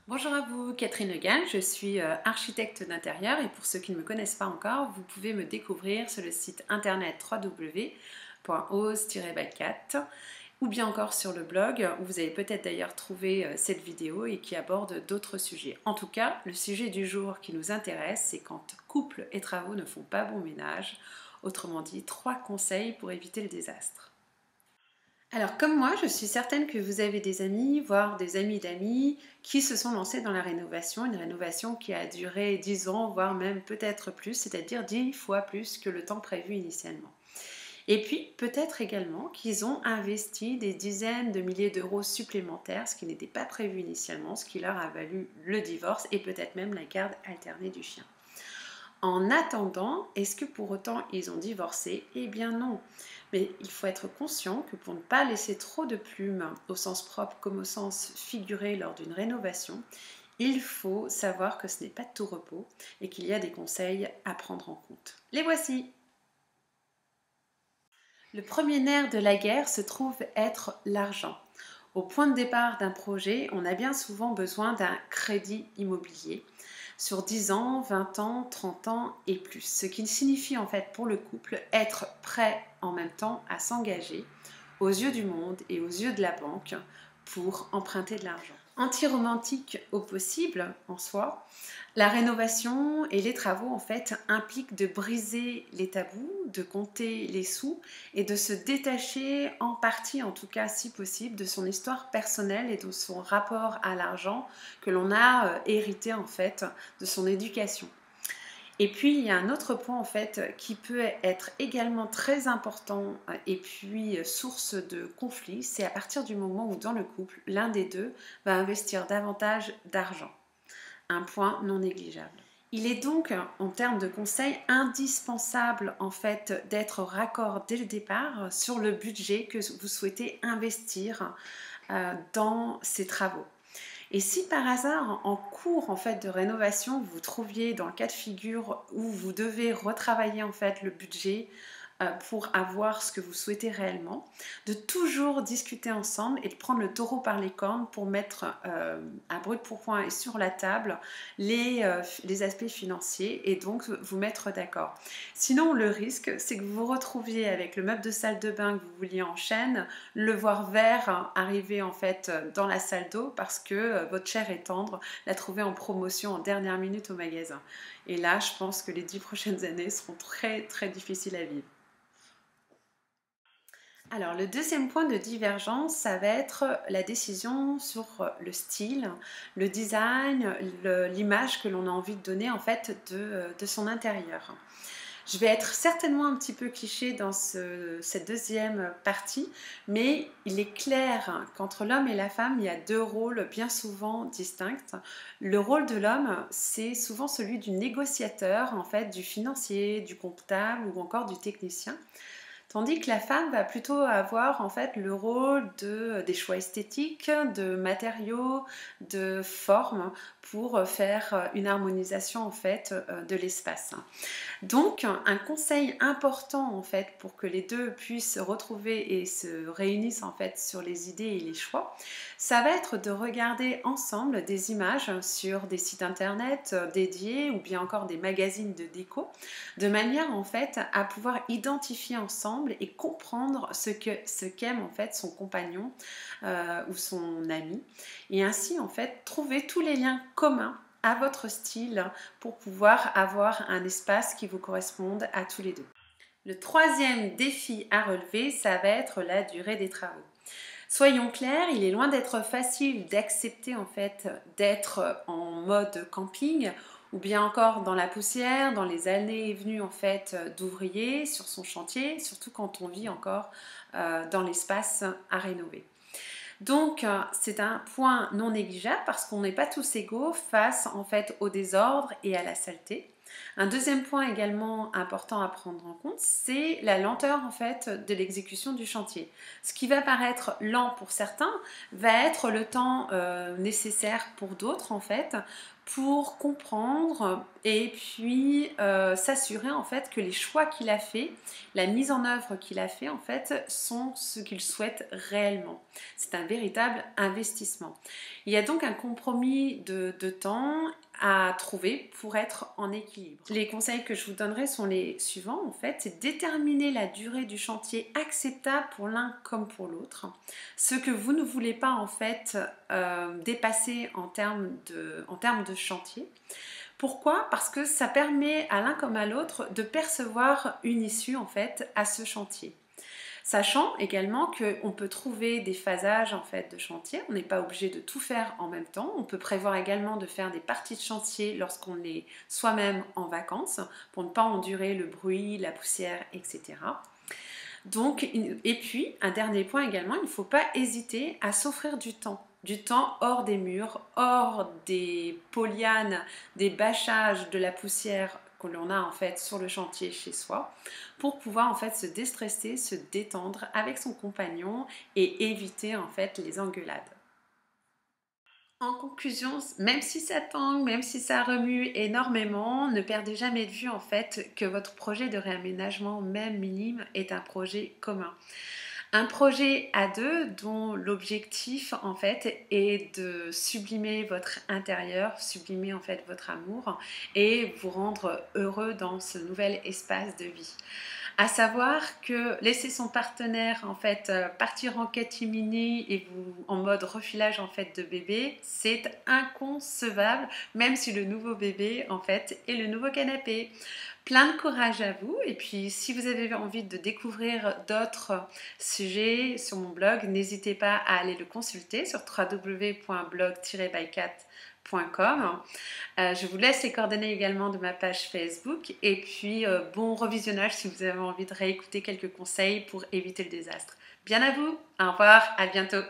Bonjour à vous, Catherine Legal, je suis architecte d'intérieur et pour ceux qui ne me connaissent pas encore, vous pouvez me découvrir sur le site internet www.ose-by4 ou bien encore sur le blog où vous avez peut-être d'ailleurs trouvé cette vidéo et qui aborde d'autres sujets. En tout cas, le sujet du jour qui nous intéresse, c'est quand couple et travaux ne font pas bon ménage. Autrement dit, 3 conseils pour éviter le désastre. Alors comme moi, je suis certaine que vous avez des amis, voire des amis d'amis, qui se sont lancés dans la rénovation, une rénovation qui a duré 10 ans, voire même peut-être plus, c'est-à-dire 10 fois plus que le temps prévu initialement. Et puis peut-être également qu'ils ont investi des dizaines de milliers d'euros supplémentaires, ce qui n'était pas prévu initialement, ce qui leur a valu le divorce et peut-être même la garde alternée du chien. En attendant, est-ce que pour autant ils ont divorcé? Eh bien non. Mais il faut être conscient que pour ne pas laisser trop de plumes, au sens propre comme au sens figuré lors d'une rénovation, il faut savoir que ce n'est pas de tout repos et qu'il y a des conseils à prendre en compte. Les voici! Le premier nerf de la guerre se trouve être l'argent. Au point de départ d'un projet, on a bien souvent besoin d'un crédit immobilier sur 10 ans, 20 ans, 30 ans et plus. Ce qui signifie en fait pour le couple être prêt en même temps à s'engager aux yeux du monde et aux yeux de la banque pour emprunter de l'argent. Anti-romantique au possible en soi, la rénovation et les travaux en fait impliquent de briser les tabous, de compter les sous et de se détacher en partie, en tout cas si possible, de son histoire personnelle et de son rapport à l'argent que l'on a hérité en fait de son éducation. Et puis il y a un autre point en fait qui peut être également très important et puis source de conflit, c'est à partir du moment où dans le couple, l'un des deux va investir davantage d'argent. Un point non négligeable. Il est donc, en termes de conseils, indispensable en fait d'être raccord dès le départ sur le budget que vous souhaitez investir dans ces travaux. Et si par hasard, en cours en fait de rénovation, vous vous trouviez dans le cas de figure où vous devez retravailler en fait le budget pour avoir ce que vous souhaitez réellement, de toujours discuter ensemble et de prendre le taureau par les cornes pour mettre à brut pourpoint et sur la table les aspects financiers et donc vous mettre d'accord. Sinon, le risque, c'est que vous vous retrouviez avec le meuble de salle de bain que vous vouliez en chêne, le voir vert arriver en fait dans la salle d'eau parce que votre chair est tendre l'a trouvé en promotion en dernière minute au magasin. Et là, je pense que les 10 prochaines années seront très très difficiles à vivre. Alors, le deuxième point de divergence, ça va être la décision sur le style, le design, l'image que l'on a envie de donner en fait de son intérieur. Je vais être certainement un petit peu cliché dans cette deuxième partie, mais il est clair qu'entre l'homme et la femme, il y a deux rôles bien souvent distincts. Le rôle de l'homme, c'est souvent celui du négociateur, en fait, du financier, du comptable ou encore du technicien. Tandis que la femme va plutôt avoir en fait le rôle des choix esthétiques, de matériaux, de formes pour faire une harmonisation en fait de l'espace. Donc un conseil important en fait pour que les deux puissent se retrouver et se réunissent en fait sur les idées et les choix, ça va être de regarder ensemble des images sur des sites internet dédiés ou bien encore des magazines de déco, de manière en fait à pouvoir identifier ensemble et comprendre ce qu'aime en fait son compagnon ou son ami, et ainsi en fait trouver tous les liens communs à votre style pour pouvoir avoir un espace qui vous corresponde à tous les deux. Le troisième défi à relever, ça va être la durée des travaux. Soyons clairs, il est loin d'être facile d'accepter en fait d'être en mode camping ou bien encore dans la poussière, dans les années et venues en fait d'ouvrier sur son chantier, surtout quand on vit encore dans l'espace à rénover. Donc c'est un point non négligeable parce qu'on n'est pas tous égaux face en fait au désordre et à la saleté. Un deuxième point également important à prendre en compte, c'est la lenteur en fait de l'exécution du chantier. Ce qui va paraître lent pour certains va être le temps nécessaire pour d'autres en fait pour comprendre et puis s'assurer en fait que les choix qu'il a fait, la mise en œuvre qu'il a fait en fait sont ce qu'il souhaite réellement. C'est un véritable investissement. Il y a donc un compromis de temps à trouver pour être en équilibre. Les conseils que je vous donnerai sont les suivants en fait, c'est déterminer la durée du chantier acceptable pour l'un comme pour l'autre. Ce que vous ne voulez pas en fait dépasser en termes de chantier. Pourquoi? Parce que ça permet à l'un comme à l'autre de percevoir une issue en fait à ce chantier. Sachant également qu'on peut trouver des phasages en fait de chantier, on n'est pas obligé de tout faire en même temps. On peut prévoir également de faire des parties de chantier lorsqu'on est soi-même en vacances pour ne pas endurer le bruit, la poussière, etc. Donc, et puis, un dernier point également, il ne faut pas hésiter à s'offrir du temps hors des murs, hors des polianes, des bâchages, de la poussière que l'on a en fait sur le chantier chez soi, pour pouvoir en fait se déstresser, se détendre avec son compagnon et éviter en fait les engueulades. En conclusion, même si ça tangue, même si ça remue énormément, ne perdez jamais de vue en fait que votre projet de réaménagement, même minime, est un projet commun. Un projet à deux dont l'objectif en fait est de sublimer votre intérieur, sublimer en fait votre amour et vous rendre heureux dans ce nouvel espace de vie. À savoir que laisser son partenaire en fait partir en catimini et vous en mode refilage en fait de bébé, c'est inconcevable, même si le nouveau bébé en fait est le nouveau canapé. Plein de courage à vous et puis si vous avez envie de découvrir d'autres sujets sur mon blog, n'hésitez pas à aller le consulter sur www.blog-by4.com. Je vous laisse les coordonnées également de ma page Facebook et puis bon revisionnage si vous avez envie de réécouter quelques conseils pour éviter le désastre. Bien à vous, au revoir, à bientôt.